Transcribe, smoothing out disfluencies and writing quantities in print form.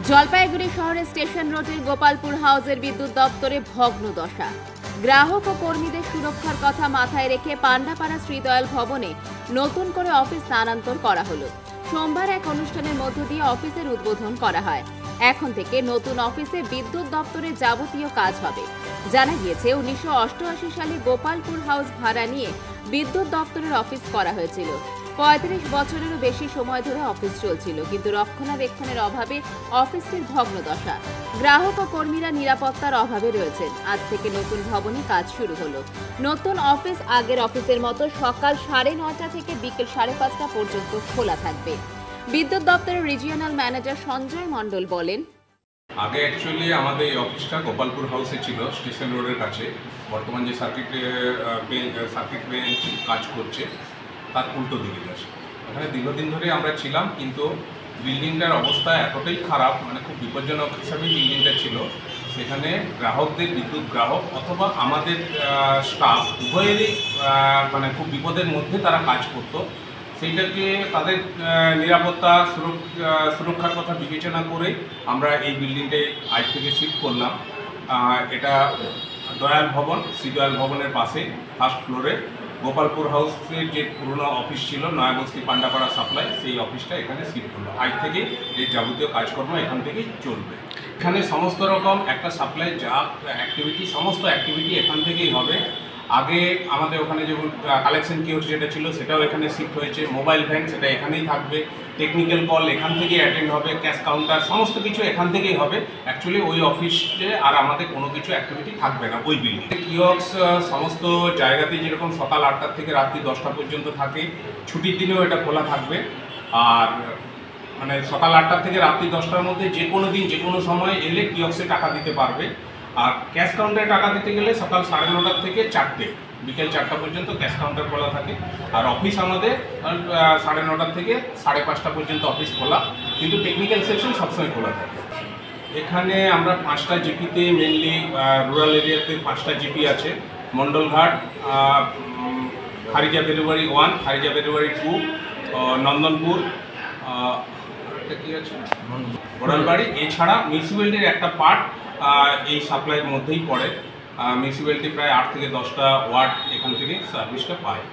জলপাইগুড়ি শহরের স্টেশন রোডের গোপালপুর হাউসের বিদ্যুৎ দপ্তরে ভগ্ন দশা। গ্রাহক ও কর্মীদের সুরক্ষার কথা মাথায় রেখে পান্ডাপাড়া শ্রীদয়াল ভবনে নতুন করে অফিস স্থানান্তর করা হলো। সোমবার এক অনুষ্ঠানের মধ্য দিয়ে অফিসের উদ্বোধন করা হয়। এখন থেকে নতুন অফিসে বিদ্যুৎ দপ্তরের যাবতীয় কাজ হবে। জানা গিয়েছে 1988 সালে গোপালপুর হাউস ভাড়া নিয়ে বিদ্যুৎ দপ্তরের অফিস করা হয়েছিল। 35 বছরেরও বেশি সময় ধরে অফিস চলছিল, কিন্তু রক্ষণাবেক্ষণের অভাবে অফিসটির ভগ্নদশা। গ্রাহক ও কর্মীরা নিরাপত্তার অভাবে রয়েছেন। আজ থেকে নতুন ভবনে কাজ শুরু হলো। নতুন অফিস আগের অফিসের মতো সকাল 9:30 থেকে বিকেল 5:30 পর্যন্ত খোলা থাকবে। বিদ্যুৎ দপ্তরের রিজিওনাল ম্যানেজার সঞ্জয় মণ্ডল বলেন, আগে অ্যাকচুয়ালি আমাদের এই অফিসটা গোপালপুর হাউসে ছিল, স্টেশন রোডের কাছে। বর্তমান যে সার্কিট বেঞ্চ কাজ করছে তার উল্টো দিকে যাচ্ছে। ওখানে দীর্ঘদিন ধরে আমরা ছিলাম, কিন্তু বিল্ডিংটার অবস্থা এতটাই খারাপ, মানে খুব বিপজ্জনক হিসাবেই বিল্ডিংটা ছিল। সেখানে গ্রাহকদের, বিদ্যুৎ গ্রাহক অথবা আমাদের স্টাফ উভয়েরই মানে খুব বিপদের মধ্যে তারা কাজ করতো। সেইটাকে তাদের নিরাপত্তা সুরক্ষার কথা বিবেচনা করে আমরা এই বিল্ডিংটায় আজ থেকে শিফট করলাম। এটা দয়াল ভবন, শ্রীদয়াল ভবনের পাশে ফার্স্ট ফ্লোরে গোপালপুর হাউসের যে পুরনো অফিস ছিল নয়াবস্তি পান্ডাপাড়া সাপ্লাই, সেই অফিসটা এখানে শিফট হলো। আজ থেকে এই যাবতীয় কাজকর্ম এখান থেকেই চলবে। এখানে সমস্ত রকম একটা সাপ্লাই যা অ্যাক্টিভিটি, সমস্ত অ্যাক্টিভিটি এখান থেকেই হবে। আগে আমাদের ওখানে যেমন কালেকশন কিওস্ক যেটা ছিল সেটাও এখানে শিফট হয়েছে। মোবাইল ভ্যান সেটা এখানেই থাকবে। টেকনিক্যাল কল এখান থেকেই অ্যাটেন্ড হবে। ক্যাশ কাউন্টার সমস্ত কিছু এখান থেকেই হবে। অ্যাকচুয়ালি ওই অফিসে আর আমাদের কোনো কিছু অ্যাক্টিভিটি থাকবে না ওই বিল্ডিংয়ে। কিওস্ক সমস্ত জায়গাতেই যেরকম সকাল 8টা থেকে রাত্রি 10টা পর্যন্ত থাকে, ছুটির দিনেও এটা খোলা থাকবে। আর মানে সকাল 8টা থেকে রাত্রি 10টার মধ্যে যে কোনো দিন যে কোনো সময় এলে কিওস্কে টাকা দিতে পারবে। আর ক্যাশ কাউন্টারে টাকা দিতে গেলে সকাল 9:30 থেকে 4টে, বিকেল 4টা পর্যন্ত ক্যাশ কাউন্টার খোলা থাকে। আর অফিস আমাদের 9:30 থেকে 5:30 পর্যন্ত অফিস খোলা, কিন্তু টেকনিক্যাল সেকশন সবসময় খোলা থাকে। এখানে আমরা 5টা জিপিতে, মেনলি রুরাল এরিয়াতে 5টা জিপি আছে। মণ্ডলঘাট, খারিজা বেলুবাড়ি 1, খারিজা বেলুবাড়ি 2, নন্দনপুর, কি আছে বড়ালবাড়ি। এছাড়া মিউনিসিপ্যালিটির একটা পার্ট এই সাপ্লাইয়ের মধ্যেই পড়ে। মিউনিসিপ্যালিটি প্রায় 8 থেকে 10টা ওয়ার্ড এখান থেকে সার্ভিসটা পায়।